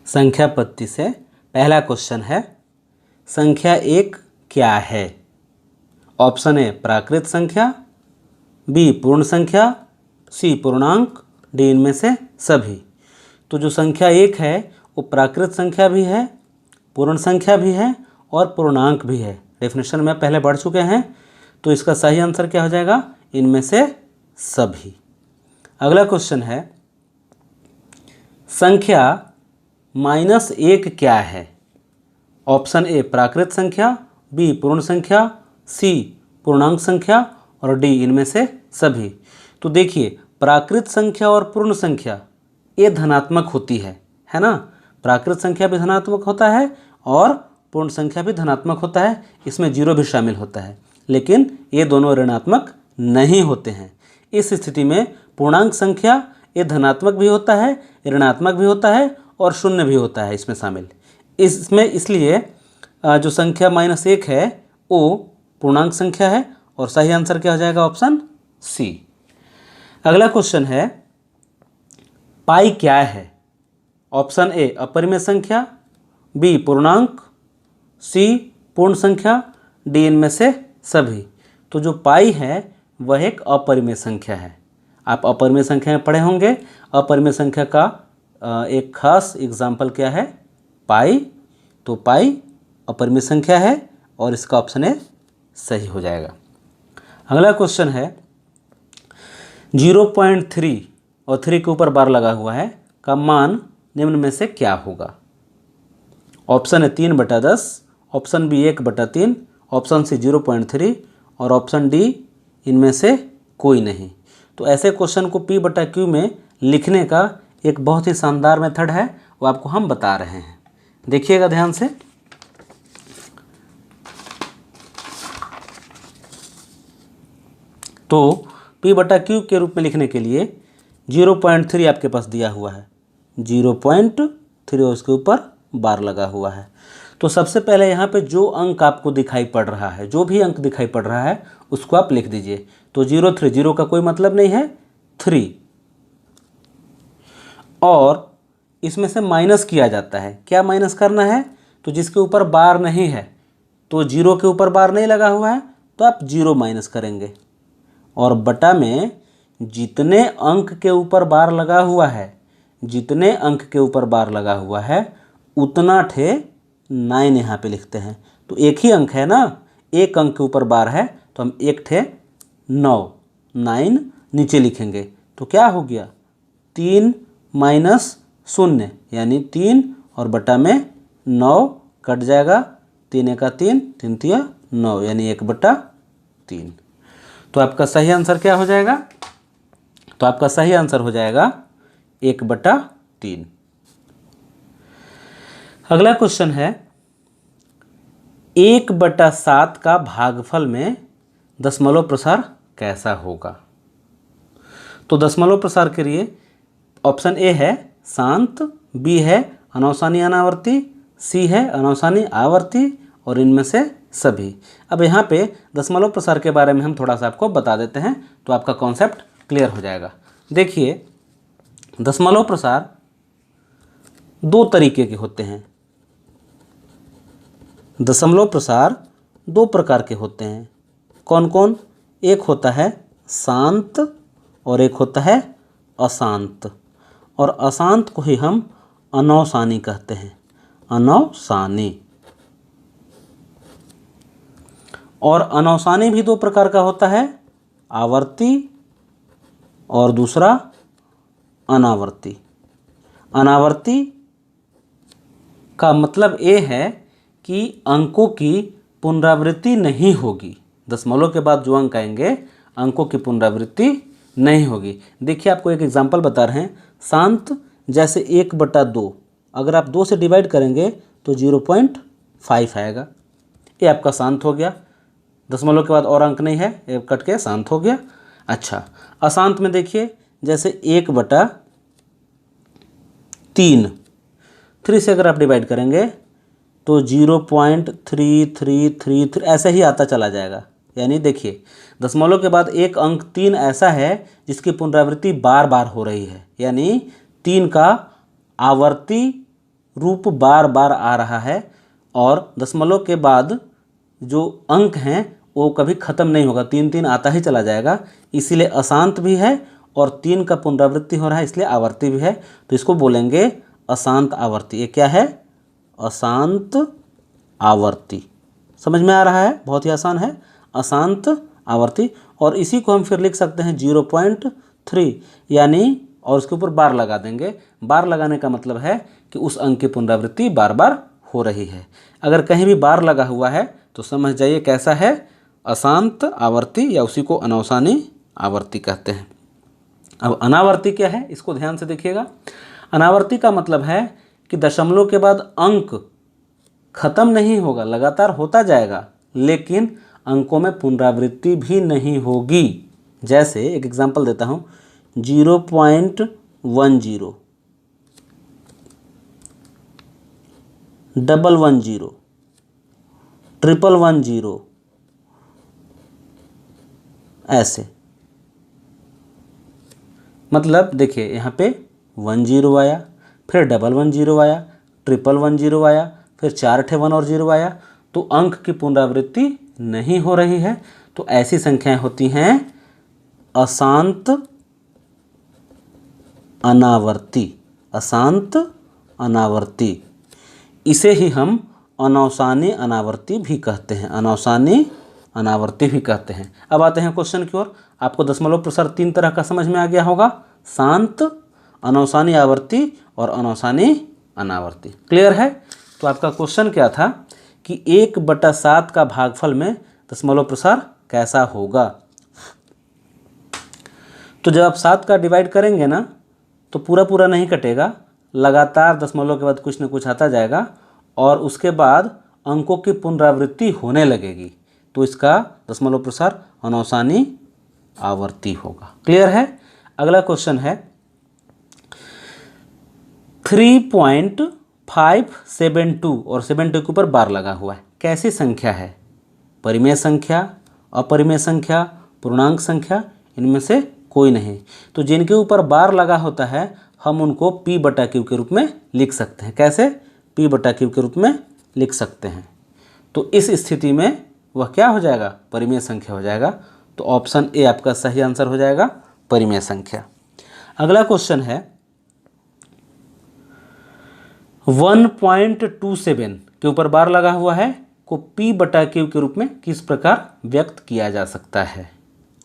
संख्या पत्ती से पहला क्वेश्चन है, संख्या एक क्या है? ऑप्शन ए प्राकृत संख्या, बी पूर्ण संख्या, सी पूर्णांक, डी इनमें से सभी। तो जो संख्या एक है वो प्राकृत संख्या भी है, पूर्ण संख्या भी है और पूर्णांक भी है। डेफिनेशन में पहले पढ़ चुके हैं। तो इसका सही आंसर क्या हो जाएगा? इनमें से सभी। अगला क्वेश्चन है, संख्या -1 क्या है? ऑप्शन ए प्राकृत संख्या, बी पूर्ण संख्या, सी पूर्णांक संख्या और डी इनमें से सभी। तो देखिए, प्राकृत संख्या और पूर्ण संख्या ये धनात्मक होती है ना। प्राकृत संख्या भी धनात्मक होता है और पूर्ण संख्या भी धनात्मक होता है, इसमें जीरो भी शामिल होता है, लेकिन ये दोनों ऋणात्मक नहीं होते हैं। इस स्थिति में पूर्णांक संख्या ये धनात्मक भी होता है, ऋणात्मक भी होता है और शून्य भी होता है इसमें शामिल। इसलिए जो संख्या -1 है वो पूर्णांक संख्या है और सही आंसर क्या हो जाएगा? Option C. अगला क्वेश्चन है, पाई क्या है? ऑप्शन ए अपरिमेय संख्या, बी पूर्णांक, सी पूर्ण संख्या, डी इनमें से सभी। तो जो पाई है वह एक अपरिमेय संख्या है। आप अपरिमेय संख्या में पढ़े होंगे। अपरिमेय संख्या का एक खास एग्जाम्पल क्या है? पाई। तो पाई अपरिमेय संख्या है और इसका ऑप्शन ए सही हो जाएगा। अगला क्वेश्चन है, 0.3 और 3 के ऊपर बार लगा हुआ है का मान निम्न में से क्या होगा? ऑप्शन है 3/10, ऑप्शन बी 1/3, ऑप्शन सी 0.3 और ऑप्शन डी इनमें से कोई नहीं। तो ऐसे क्वेश्चन को P/Q में लिखने का एक बहुत ही शानदार मेथड है, वो आपको हम बता रहे हैं। देखिएगा ध्यान से। तो P/Q के रूप में लिखने के लिए 0.3 आपके पास दिया हुआ है, 0.3 और उसके ऊपर बार लगा हुआ है। तो सबसे पहले यहाँ पे जो अंक आपको दिखाई पड़ रहा है, जो भी अंक दिखाई पड़ रहा है उसको आप लिख दीजिए। तो 0 का कोई मतलब नहीं है, 3। और इसमें से माइनस किया जाता है। क्या माइनस करना है? तो जिसके ऊपर बार नहीं है, तो 0 के ऊपर बार नहीं लगा हुआ है तो आप 0 माइनस करेंगे, और बटा में जितने अंक के ऊपर बार लगा हुआ है, जितने अंक के ऊपर बार लगा हुआ है उतना ठे 9 यहाँ पे लिखते हैं। तो एक ही अंक है ना, एक अंक के ऊपर बार है तो हम एक ठे 9 नीचे लिखेंगे। तो क्या हो गया? 3 - 0 यानी 3 और बटा में 9 कट जाएगा। 3 × 3, 3 × 9 यानी 1/3। तो आपका सही आंसर क्या हो जाएगा? तो आपका सही आंसर हो जाएगा 1/3। अगला क्वेश्चन है, 1/7 का भागफल में दशमलव प्रसार कैसा होगा? तो दशमलव प्रसार के लिए ऑप्शन ए है शांत, बी है अनवसानी अनावर्ती, सी है अनवसानी आवर्ती और इनमें से सभी। अब यहाँ पे दशमलव प्रसार के बारे में हम थोड़ा सा आपको बता देते हैं तो आपका कॉन्सेप्ट क्लियर हो जाएगा। देखिए, दशमलव प्रसार 2 तरीके के होते हैं। दशमलव प्रसार 2 प्रकार के होते हैं। कौन कौन? एक होता है शांत और एक होता है अशांत। और अशांत को ही हम अनवसानी कहते हैं, अनवसानी। और अनवसानी भी 2 प्रकार का होता है, आवर्ती और दूसरा अनावर्ती। अनावर्ती का मतलब ये है कि अंकों की पुनरावृत्ति नहीं होगी। दशमलव के बाद जो अंक आएंगे अंकों की पुनरावृत्ति नहीं होगी। देखिए, आपको एक एग्जांपल बता रहे हैं। शांत जैसे 1/2, अगर आप 2 से डिवाइड करेंगे तो 0.5 आएगा। ये आपका शांत हो गया। दशमलव के बाद और अंक नहीं है, ये कट के शांत हो गया। अच्छा, अशांत में देखिए, जैसे 1/3 से अगर आप डिवाइड करेंगे तो 0.3333 ऐसे ही आता चला जाएगा। यानी देखिए, दशमलव के बाद एक अंक 3 ऐसा है जिसकी पुनरावृत्ति बार बार हो रही है, यानी 3 का आवर्ती रूप बार बार आ रहा है, और दशमलव के बाद जो अंक हैं वो कभी ख़त्म नहीं होगा, 3 3 आता ही चला जाएगा। इसीलिए अशांत भी है और 3 का पुनरावृत्ति हो रहा है, इसलिए आवर्ती भी है। तो इसको बोलेंगे अशांत आवर्ती। ये क्या है? अशांत आवर्ती। समझ में आ रहा है? बहुत ही आसान है, अशांत आवर्ती। और इसी को हम फिर लिख सकते हैं 0.3, यानी और उसके ऊपर बार लगा देंगे। बार लगाने का मतलब है कि उस अंक की पुनरावृत्ति बार बार हो रही है। अगर कहीं भी बार लगा हुआ है तो समझ जाइए कैसा है, अशांत आवर्ती, या उसी को अनवसानी आवर्ती कहते हैं। अब अनावर्ती क्या है, इसको ध्यान से देखिएगा। अनावर्ती का मतलब है कि दशमलव के बाद अंक खत्म नहीं होगा, लगातार होता जाएगा, लेकिन अंकों में पुनरावृत्ति भी नहीं होगी। जैसे एक एग्जांपल देता हूँ, 0.10, 110, 111, ऐसे। मतलब देखिए, यहाँ पे 10 आया, फिर 111 आया, 111 आया, फिर 4 ठे 1 और 0 आया, तो अंक की पुनरावृत्ति नहीं हो रही है। तो ऐसी संख्याएं होती हैं अशांत अनावर्ती। अशांत अनावर्ती, इसे ही हम अनवसानी अनावर्ती भी कहते हैं। अनवसानी अनावर्ती भी कहते हैं। अब आते हैं क्वेश्चन की ओर। आपको दशमलव प्रसार 3 तरह का समझ में आ गया होगा, शांत, अनवसानी आवर्ती और अनवसानी अनावर्ती। क्लियर है? तो आपका क्वेश्चन क्या था कि 1/7 का भागफल में दशमलव प्रसार कैसा होगा। तो जब आप 7 का डिवाइड करेंगे ना, तो पूरा पूरा नहीं कटेगा, लगातार दशमलव के बाद कुछ न कुछ आता जाएगा, और उसके बाद अंकों की पुनरावृत्ति होने लगेगी। तो इसका दशमलव प्रसार अनवसानी आवर्ती होगा। क्लियर है? अगला क्वेश्चन है 3.572 और 72 के ऊपर बार लगा हुआ है। कैसी संख्या है? परिमेय संख्या, अपरिमेय संख्या, पूर्णांक संख्या, इनमें से कोई नहीं। तो जिनके ऊपर बार लगा होता है हम उनको P/Q के रूप में लिख सकते हैं। कैसे? P/Q के रूप में लिख सकते हैं। तो इस स्थिति में वह क्या हो जाएगा? परिमेय संख्या हो जाएगा। तो ऑप्शन ए आपका सही आंसर हो जाएगा, परिमेय संख्या। अगला क्वेश्चन है 1.27 के ऊपर बार लगा हुआ है, को P/Q के रूप में किस प्रकार व्यक्त किया जा सकता है?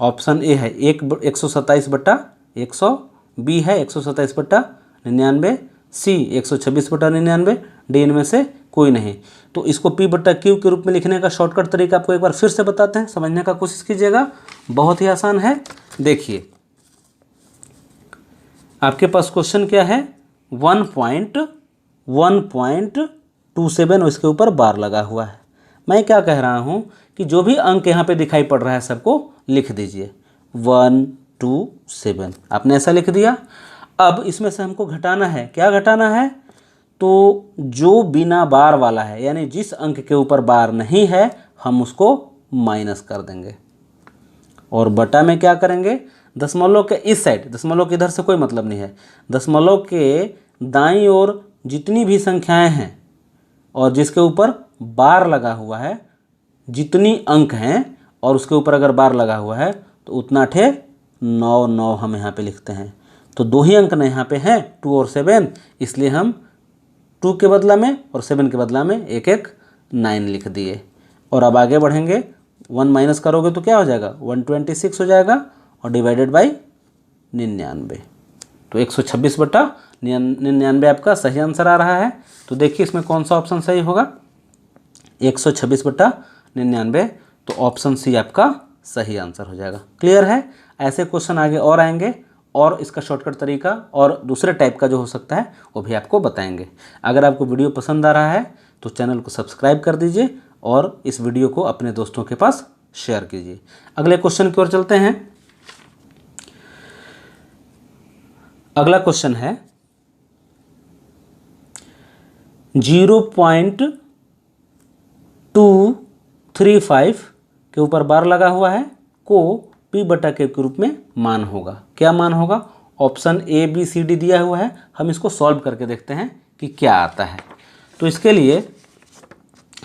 ऑप्शन ए है 127/100, बी है 127/99, सी 126/99, डी इनमें से कोई नहीं। तो इसको P/Q के रूप में लिखने का शॉर्टकट तरीका आपको एक बार फिर से बताते हैं, समझने का कोशिश कीजिएगा। बहुत ही आसान है। देखिए, आपके पास क्वेश्चन क्या है, 1.27 और इसके ऊपर बार लगा हुआ है। मैं क्या कह रहा हूं कि जो भी अंक यहाँ पे दिखाई पड़ रहा है सबको लिख दीजिए, 127। आपने ऐसा लिख दिया। अब इसमें से हमको घटाना है। क्या घटाना है? तो जो बिना बार वाला है, यानी जिस अंक के ऊपर बार नहीं है, हम उसको माइनस कर देंगे। और बटा में क्या करेंगे? दशमलव के इस साइड, दशमलव के इधर से कोई मतलब नहीं है, दशमलव के दाईं ओर जितनी भी संख्याएं हैं और जिसके ऊपर बार लगा हुआ है, जितनी अंक हैं और उसके ऊपर अगर बार लगा हुआ है तो उतना ठे 9 9 हम यहाँ पे लिखते हैं। तो 2 ही अंक ना यहाँ पे हैं, 2 और 7, इसलिए हम 2 के बदला में और 7 के बदला में एक 9 लिख दिए। और अब आगे बढ़ेंगे, 1 माइनस करोगे तो क्या हो जाएगा? 126 हो जाएगा, और डिवाइडेड बाई 99। तो 126/99 आपका सही आंसर आ रहा है। तो देखिए इसमें कौन सा ऑप्शन सही होगा, 126/99। तो ऑप्शन सी आपका सही आंसर हो जाएगा। क्लियर है? ऐसे क्वेश्चन आगे और आएंगे, और इसका शॉर्टकट तरीका और दूसरे टाइप का जो हो सकता है वो भी आपको बताएंगे। अगर आपको वीडियो पसंद आ रहा है तो चैनल को सब्सक्राइब कर दीजिए और इस वीडियो को अपने दोस्तों के पास शेयर कीजिए। अगले क्वेश्चन की ओर चलते हैं। अगला क्वेश्चन है 0.5 235 के ऊपर बार लगा हुआ है को P/Q के रूप में मान होगा। क्या मान होगा? Option A B C D दिया हुआ है, हम इसको सॉल्व करके देखते हैं कि क्या आता है। तो इसके लिए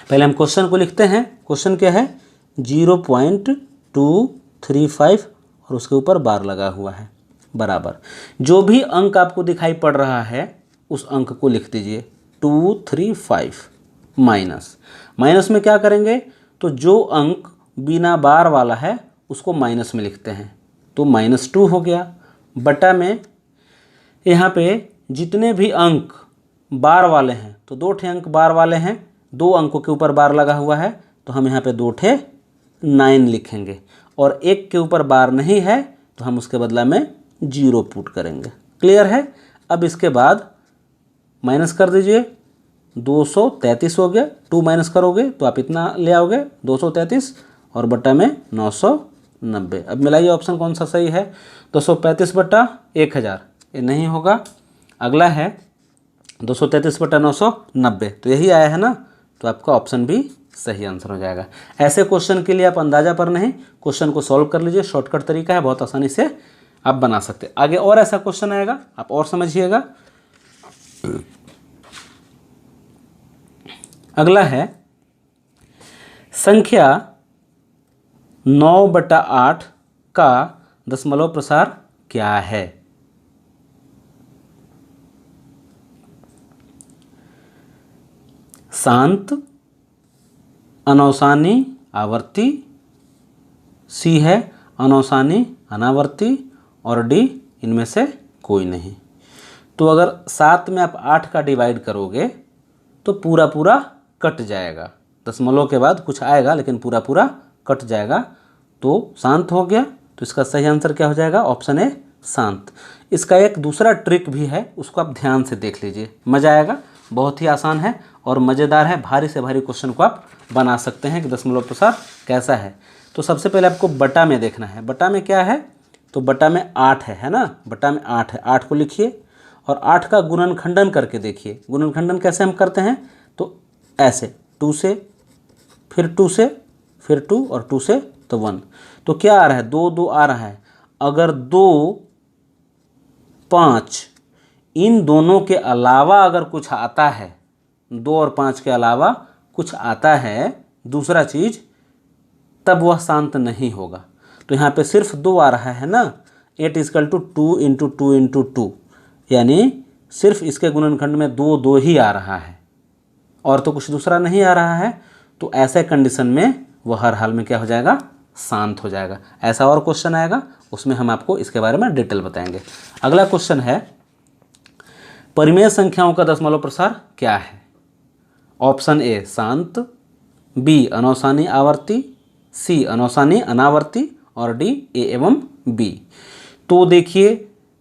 पहले हम क्वेश्चन को लिखते हैं। क्वेश्चन क्या है? 0.235 और उसके ऊपर बार लगा हुआ है बराबर जो भी अंक आपको दिखाई पड़ रहा है उस अंक को लिख दीजिए 235 माइनस में क्या करेंगे? तो जो अंक बिना बार वाला है उसको माइनस में लिखते हैं, तो -2 हो गया बटा में यहाँ पे जितने भी अंक बार वाले हैं तो 2 ठे अंक बार वाले हैं, 2 अंकों के ऊपर बार लगा हुआ है तो हम यहाँ पे 2 ठे 9 लिखेंगे और 1 के ऊपर बार नहीं है तो हम उसके बदला में 0 पुट करेंगे। क्लियर है? अब इसके बाद माइनस कर दीजिए, 233 हो गया, 2 माइनस करोगे तो आप इतना ले आओगे 233 और बटा में 990। अब मिलाइए ऑप्शन कौन सा सही है? 235 बटा 1000 ये नहीं होगा। अगला है 233 बटा 990, तो यही आया है ना, तो आपका ऑप्शन भी सही आंसर हो जाएगा। ऐसे क्वेश्चन के लिए आप अंदाजा पर नहीं, क्वेश्चन को सॉल्व कर लीजिए, शॉर्टकट तरीका है, बहुत आसानी से आप बना सकते हैं। आगे और ऐसा क्वेश्चन आएगा, आप और समझिएगा। अगला है संख्या 9/8 का दशमलव प्रसार क्या है? शांत, अनौसानी, आवर्ती, सी है अनौसानी, अनावर्ती और डी इनमें से कोई नहीं। तो अगर 7 में आप 8 का डिवाइड करोगे तो पूरा पूरा कट जाएगा, दशमलव के बाद कुछ आएगा लेकिन पूरा पूरा कट जाएगा, तो शांत हो गया। तो इसका सही आंसर क्या हो जाएगा? ऑप्शन ए शांत। इसका एक दूसरा ट्रिक भी है, उसको आप ध्यान से देख लीजिए, मज़ा आएगा। बहुत ही आसान है और मज़ेदार है, भारी से भारी क्वेश्चन को आप बना सकते हैं कि दशमलव प्रसार कैसा है। तो सबसे पहले आपको बटा में देखना है, बटा में क्या है? तो बटा में 8 है ना, बटा में 8 है, 8 को लिखिए और 8 का गुणनखंडन करके देखिए। गुणनखंडन कैसे हम करते हैं? तो ऐसे 2 से, फिर 2 से, फिर 2 और 2 से तो 1। तो क्या आ रहा है? 2 2 आ रहा है। अगर 2 5 इन दोनों के अलावा अगर कुछ आता है, 2 और 5 के अलावा कुछ आता है दूसरा चीज़, तब वह शांत नहीं होगा। तो यहाँ पे सिर्फ 2 आ रहा है ना, 8 = 2 × 2 × 2, यानी सिर्फ इसके गुणनखंड में 2 2 ही आ रहा है और तो कुछ दूसरा नहीं आ रहा है। तो ऐसे कंडीशन में वह हर हाल में क्या हो जाएगा? शांत हो जाएगा। ऐसा और क्वेश्चन आएगा, उसमें हम आपको इसके बारे में डिटेल बताएंगे। अगला क्वेश्चन है परिमेय संख्याओं का दशमलव प्रसार क्या है? ऑप्शन ए शांत, बी अनौसानी आवर्ती, सी अनौसानी अनावर्ती और डी ए एवं बी। तो देखिए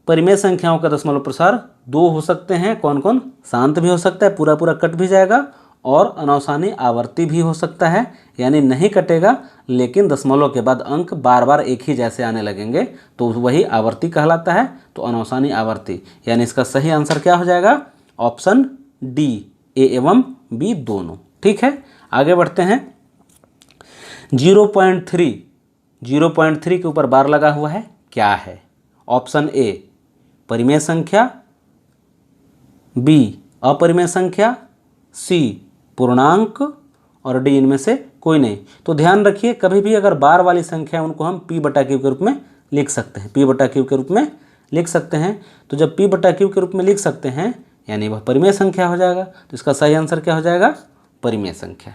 परिमेय संख्याओं का दशमलव प्रसार 2 हो सकते हैं। कौन कौन? शांत भी हो सकता है, पूरा पूरा कट भी जाएगा, और अनौसानी आवर्ती भी हो सकता है, यानी नहीं कटेगा लेकिन दशमलव के बाद अंक बार बार एक ही जैसे आने लगेंगे तो वही आवर्ती कहलाता है। तो अनौसानी आवर्ती, यानी इसका सही आंसर क्या हो जाएगा? ऑप्शन डी, ए एवं बी दोनों। ठीक है, आगे बढ़ते हैं। 0.3 के ऊपर बार लगा हुआ है, क्या है? ऑप्शन ए परिमेय संख्या, बी अपरिमेय संख्या, सी पूर्णांक और डी इनमें से कोई नहीं। तो ध्यान रखिए, कभी भी अगर बार वाली संख्या है उनको हम P/Q के रूप में लिख सकते हैं, P/Q के रूप में लिख सकते हैं। तो जब P/Q के रूप में लिख सकते हैं यानी वह परिमेय संख्या हो जाएगा। तो इसका सही आंसर क्या हो जाएगा? परिमेय संख्या।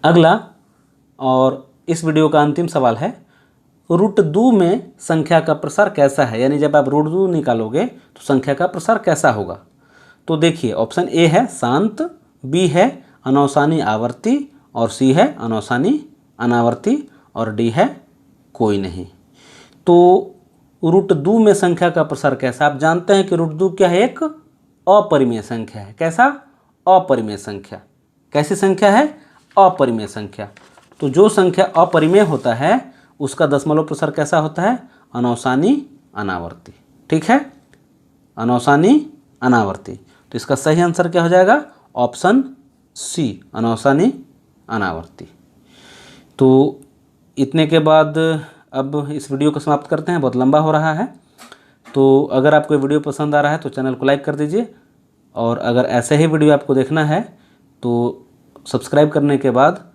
अगला और इस वीडियो का अंतिम सवाल है, √2 में संख्या का प्रसार कैसा है? यानी जब आप √2 निकालोगे तो संख्या का प्रसार कैसा होगा? तो देखिए ऑप्शन ए है शांत, बी है अनौसानी आवर्ती और सी है अनौसानी अनावर्ती और डी है कोई नहीं। तो √2 में संख्या का प्रसार कैसा? आप जानते हैं कि √2 क्या है? एक अपरिमेय संख्या है। कैसा? अपरिमेय संख्या। कैसी संख्या है? अपरिमेय संख्या। तो जो संख्या अपरिमेय होता है उसका दशमलव प्रसार कैसा होता है? अनौसानी अनावर्ती। ठीक है, अनौसानी अनावर्ती। तो इसका सही आंसर क्या हो जाएगा? ऑप्शन सी अनौसानी अनावर्ती। तो इतने के बाद अब इस वीडियो को समाप्त करते हैं, बहुत लंबा हो रहा है। तो अगर आपको ये वीडियो पसंद आ रहा है तो चैनल को लाइक कर दीजिए, और अगर ऐसे ही वीडियो आपको देखना है तो सब्सक्राइब करने के बाद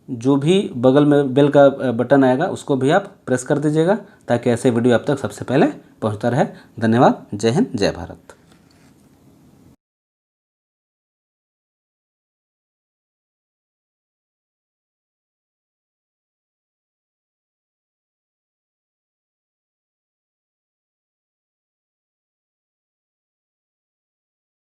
जो भी बगल में बेल का बटन आएगा उसको भी आप प्रेस कर दीजिएगा, ताकि ऐसे वीडियो आप तक सबसे पहले पहुंचता रहे। धन्यवाद। जय हिंद, जय भारत।